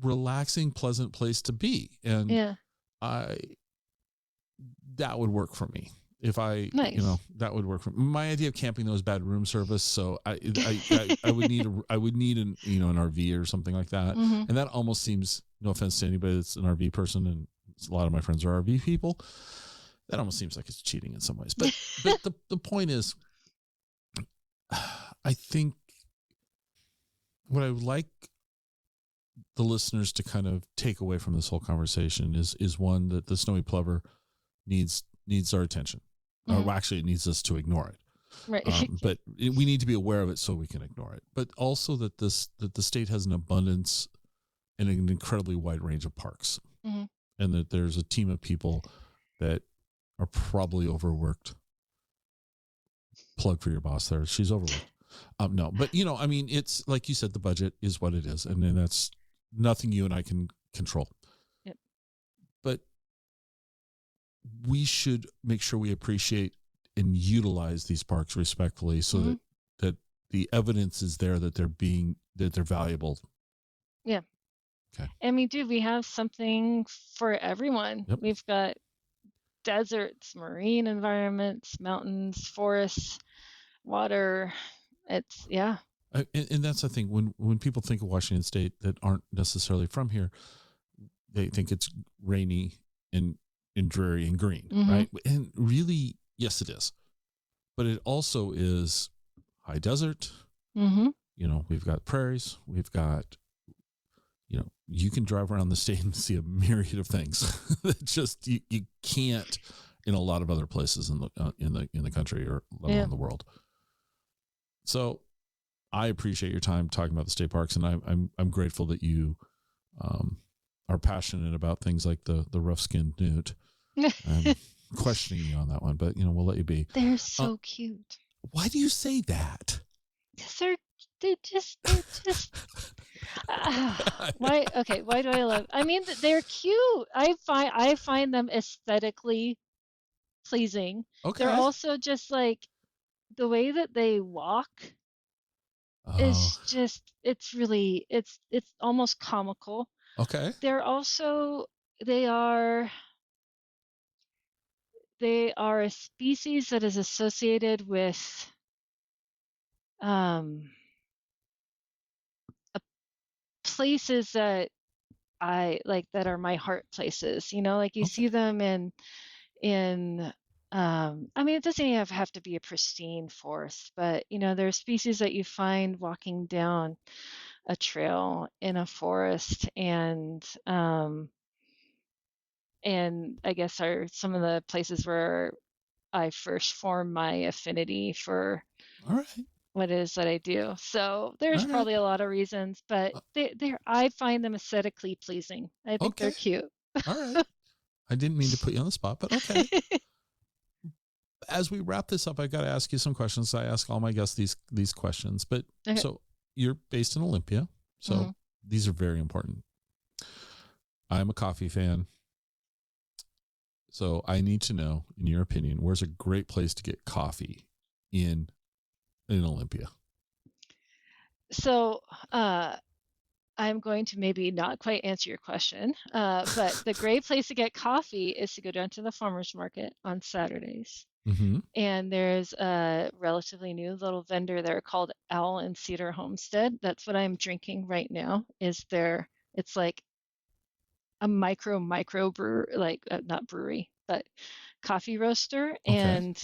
relaxing, pleasant place to be. And that would work for me. If that would work for me. My idea of camping though is bad room service. So I would need an RV or something like that. Mm-hmm. And that almost seems, no offense to anybody that's an RV person, and a lot of my friends are RV people, that almost seems like it's cheating in some ways. But the point is, I think what I would like the listeners to kind of take away from this whole conversation is one, that the snowy plover needs our attention. Mm-hmm. Or actually, it needs us to ignore it. Right. But we need to be aware of it so we can ignore it. But also that the state has an abundance and an incredibly wide range of parks. Mm-hmm. And that there's a team of people that are probably overworked. Plug for your boss there. She's overworked. No, but it's like you said, the budget is what it is. And then that's nothing you and I can control. Yep. But we should make sure we appreciate and utilize these parks respectfully, so mm-hmm. that the evidence is there that they're valuable. Yeah. Okay. I mean, dude, we have something for everyone. Yep. We've got deserts, marine environments, mountains, forests, water. It's and that's the thing, when people think of Washington State that aren't necessarily from here, they think it's rainy and dreary and green, mm-hmm. right? And really, yes, it is. But it also is high desert. Mm-hmm. We've got prairies. We've got, you can drive around the state and see a myriad of things that just you can't in a lot of other places in the country, or let alone the world. So I appreciate your time talking about the state parks, and I'm grateful that you are passionate about things like the rough-skinned newt. I'm questioning you on that one, but we'll let you be. They're so cute. Why do you say that? Because they're just why? Okay, why do I love? I mean, they're cute. I find them aesthetically pleasing. Okay. They're also just like the way that they walk is just, it's almost comical. Okay. They are a species that is associated with places that I like, that are my heart places. Like you see them in I mean, it doesn't even have to be a pristine forest, but there are species that you find walking down a trail in a forest, and I guess are some of the places where I first formed my affinity for All right. what it is that I do. So there's All right. probably a lot of reasons, but I find them aesthetically pleasing. I think they're Okay. cute. All right. I didn't mean to put you on the spot, but okay. As we wrap this up, I got to ask you some questions. I ask all my guests these questions, but Okay. so you're based in Olympia, so these are very important. I'm a coffee fan, so I need to know, in your opinion, where's a great place to get coffee in Olympia? So I'm going to maybe not quite answer your question, but the great place to get coffee is to go down to the farmers market on Saturdays. Mm-hmm. And there's a relatively new little vendor there called Owl and Cedar Homestead. That's what I'm drinking right now. It's like a micro brewer, like not brewery, but coffee roaster. Okay. And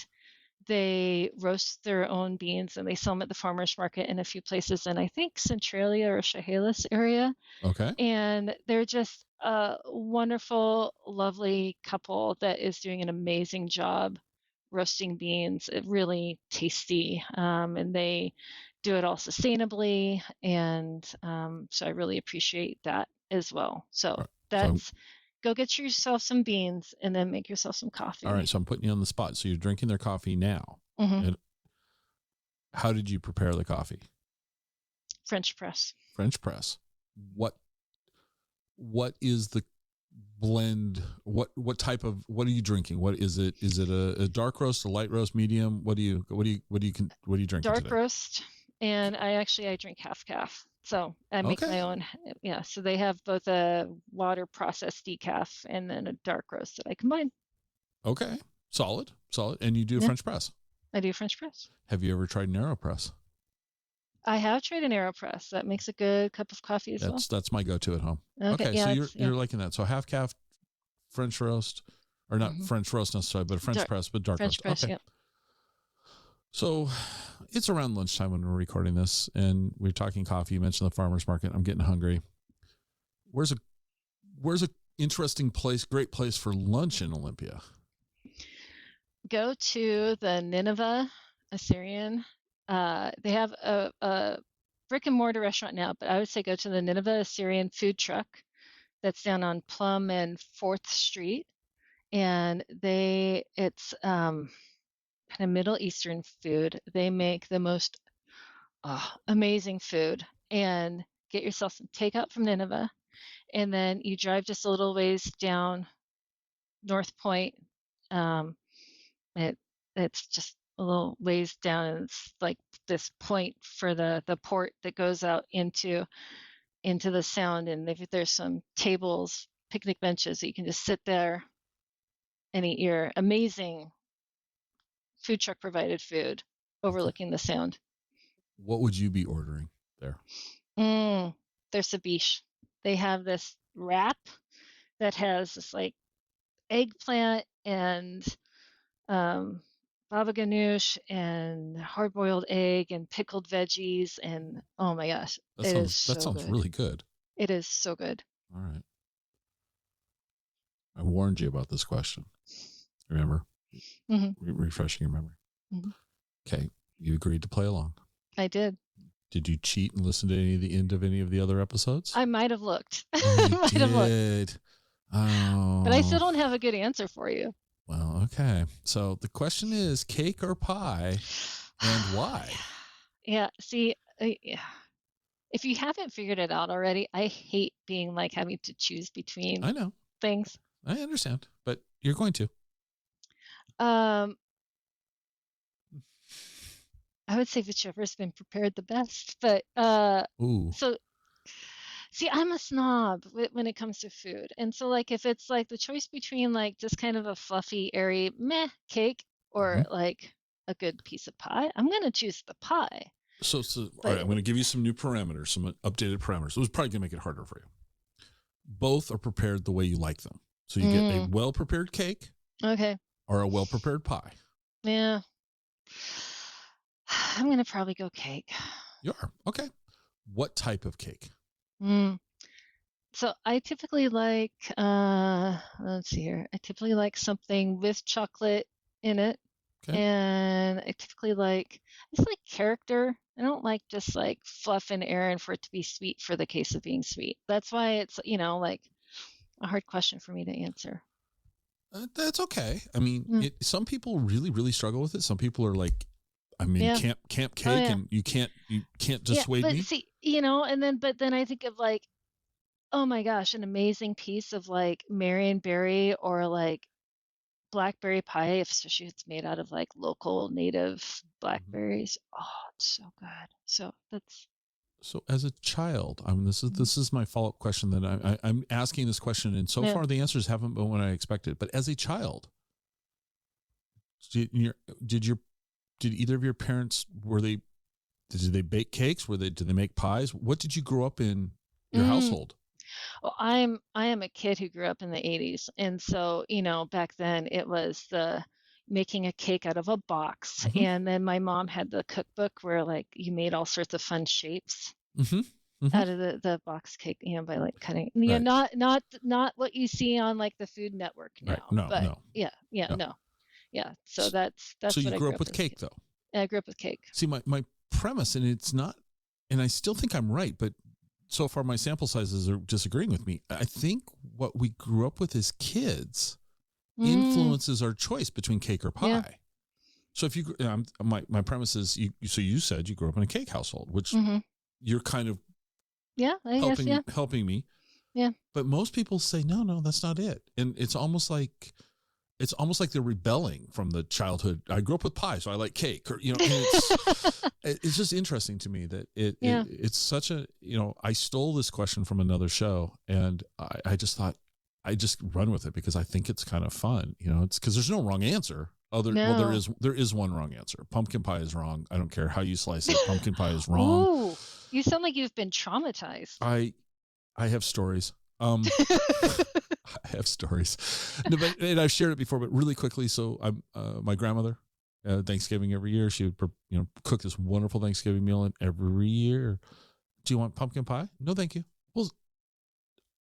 they roast their own beans and they sell them at the farmers market in a few places in I think Centralia or Chehalis area. Okay. And they're just a wonderful, lovely couple that is doing an amazing job roasting beans. Really tasty, and they do it all sustainably. And so I really appreciate that as well. So that's go get yourself some beans and then make yourself some coffee. All right. So I'm putting you on the spot. So you're drinking their coffee now. Mm-hmm. And how did you prepare the coffee? French press. French press. What is the blend? What are you drinking? What is it? Is it a dark roast, a light roast, medium? What do you drink? Dark roast. And I drink half calf. So I make my own. Yeah. So they have both a water processed decaf and then a dark roast that I combine. Okay. Solid. And you do a French press? I do French press. Have you ever tried an AeroPress? I have tried an AeroPress. That makes a good cup of coffee as well. That's my go-to at home. Okay. Yeah, so you're liking that. So half calf French roast, or not French roast necessarily, but a French press, but dark French roast. Press, okay. Yeah. So it's around lunchtime when we're recording this, and we're talking coffee. You mentioned the farmer's market. I'm getting hungry. Where's a interesting place, great place for lunch in Olympia? Go to the Nineveh Assyrian. They have a brick and mortar restaurant now, but I would say go to the Nineveh Assyrian food truck that's down on Plum and 4th Street. And it's kind of Middle Eastern food. They make the most amazing food. And get yourself some takeout from Nineveh. And then you drive just a little ways down North Point. It's just a little ways down, and it's like this point for the port that goes out into the sound. And there's some tables, picnic benches, so you can just sit there and eat your amazing food truck provided food overlooking the sound. What would you be ordering there? There's ceviche. They have this wrap that has this like eggplant and baba ganoush and hard-boiled egg and pickled veggies, and oh my gosh, that sounds really good. It is so good. All right. I warned you about this question. Remember? Refreshing your memory. Okay. You agreed to play along. I did. Did you cheat and listen to the end of any of the other episodes? I might have looked. Oh, you did. Oh. But I still don't have a good answer for you. Well, okay. So the question is cake or pie, and why? Yeah. See, if you haven't figured it out already, I hate being like having to choose between things. I understand, but you're going to. I would say whichever's been prepared the best, but so see, I'm a snob when it comes to food. And so like if it's like the choice between like just kind of a fluffy, airy meh cake or like a good piece of pie, I'm going to choose the pie. So all right, I'm going to give you some new parameters, some updated parameters. It was probably going to make it harder for you. Both are prepared the way you like them. So you get a well-prepared cake. Okay. or a well-prepared pie? Yeah. I'm going to probably go cake. You are. Okay. What type of cake? So I typically like, let's see here. I typically like something with chocolate in it. Okay. And I typically just like character. I don't like just like fluff and air and for it to be sweet for the case of being sweet. That's why it's, like a hard question for me to answer. That's okay. I mean, some people really, really struggle with it. Some people are like, camp cake, and you can't dissuade me. See, but then I think of like, oh my gosh, an amazing piece of like Marionberry or like blackberry pie, especially if it's made out of like local native blackberries. Oh, it's so good. So as a child, this is my follow-up question that I'm asking this question, and so far the answers haven't been what I expected. But as a child, did either of your parents did they bake cakes? Did they make pies? What did you grow up in your household? Well, I am a kid who grew up in the 80s, and so back then it was the making a cake out of a box, and then my mom had the cookbook where like you made all sorts of fun shapes out of the box cake, by like cutting, not what you see on like the Food Network now. Right. No, but no. Yeah. So that's so you what grew I up with cake, though. I grew up with cake. See, my premise, and it's not, and I still think I'm right, but so far my sample sizes are disagreeing with me. I think what we grew up with as kids influences our choice between cake or pie. Yeah. So if you, my premise is, you said you grew up in a cake household, which you're kind of helping me. Yeah. But most people say, no, that's not it. And it's almost like they're rebelling from the childhood. I grew up with pie, so I like cake. Or, and it's just interesting to me that it's such a, I stole this question from another show, and I just thought I just run with it because I think it's kind of fun. It's because there's no wrong answer. Well, there is one wrong answer. Pumpkin pie is wrong. I don't care how you slice it. Pumpkin pie is wrong. Ooh, you sound like you've been traumatized. I have stories. I have stories. No, and I've shared it before, but really quickly. So I'm my grandmother, Thanksgiving every year, she would cook this wonderful Thanksgiving meal, and every year, do you want pumpkin pie? No, thank you. Well,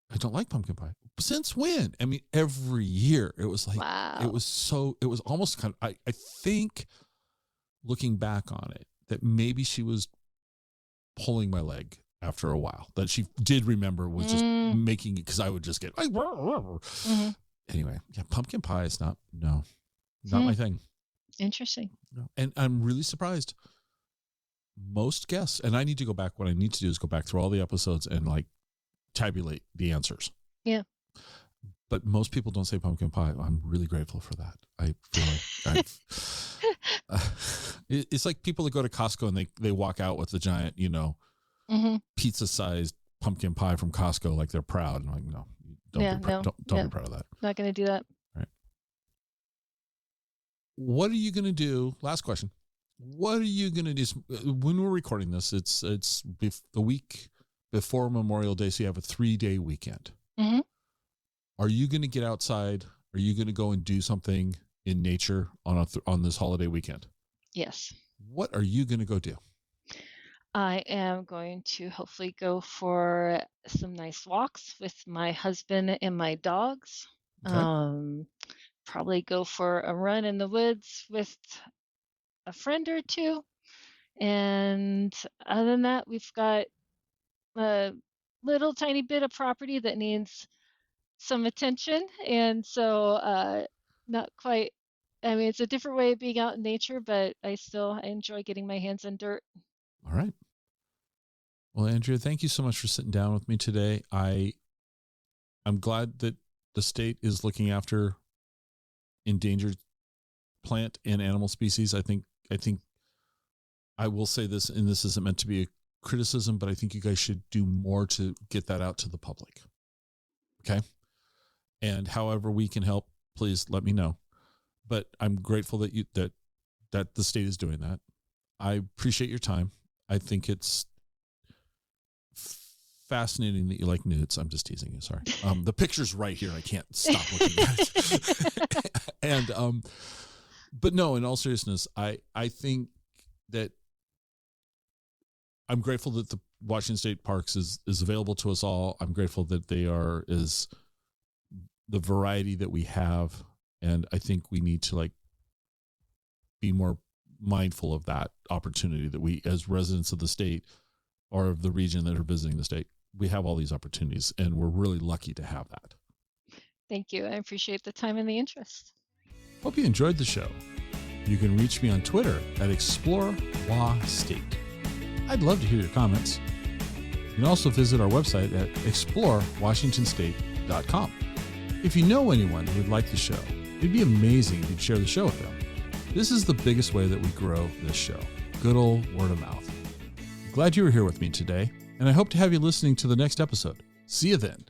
I don't like pumpkin pie. Since when? I mean, every year it was like, wow. It was almost kind of, I think looking back on it, that maybe she was pulling my leg after a while, that she did remember was just making it, because I would just get like, anyway, pumpkin pie is not my thing. Interesting. No. And I'm really surprised. Most guests, and I need to go back, what I need to do is go back through all the episodes and like tabulate the answers. Yeah. But most people don't say pumpkin pie. I'm really grateful for that. I feel like it's like people that go to Costco and they walk out with the giant, pizza-sized pumpkin pie from Costco, like they're proud. I'm like, no, don't be proud of that. Not going to do that. Right. What are you going to do? Last question. What are you going to do when we're recording this? It's the week before Memorial Day, so you have a 3-day weekend. Mm-hmm. Are you going to get outside? Are you going to go and do something in nature on this holiday weekend? Yes. What are you going to go do? I am going to hopefully go for some nice walks with my husband and my dogs. Okay. Probably go for a run in the woods with a friend or two. And other than that, we've got a little tiny bit of property that needs some attention. And so not quite, it's a different way of being out in nature, but I enjoy getting my hands in dirt. All right. Well, Andrea, thank you so much for sitting down with me today. I'm glad that the state is looking after endangered plant and animal species. I think I will say this, and this isn't meant to be a criticism, but I think you guys should do more to get that out to the public. Okay. And however we can help, please let me know. But I'm grateful that that the state is doing that. I appreciate your time. I think it's fascinating that you like newts. I'm just teasing you. Sorry. The picture's right here. I can't stop looking at it. And, but no, in all seriousness, I think that I'm grateful that the Washington State Parks is available to us all. I'm grateful that is the variety that we have. And I think we need to like be more mindful of that opportunity that we, as residents of the state or of the region that are visiting the state, we have all these opportunities, and we're really lucky to have that. Thank you. I appreciate the time and the interest. Hope you enjoyed the show. You can reach me on Twitter at ExploreWaState. I'd love to hear your comments. You can also visit our website at explorewashingtonstate.com. If you know anyone who would like the show, it'd be amazing if you'd share the show with them. This is the biggest way that we grow this show. Good old word of mouth. Glad you were here with me today, and I hope to have you listening to the next episode. See you then.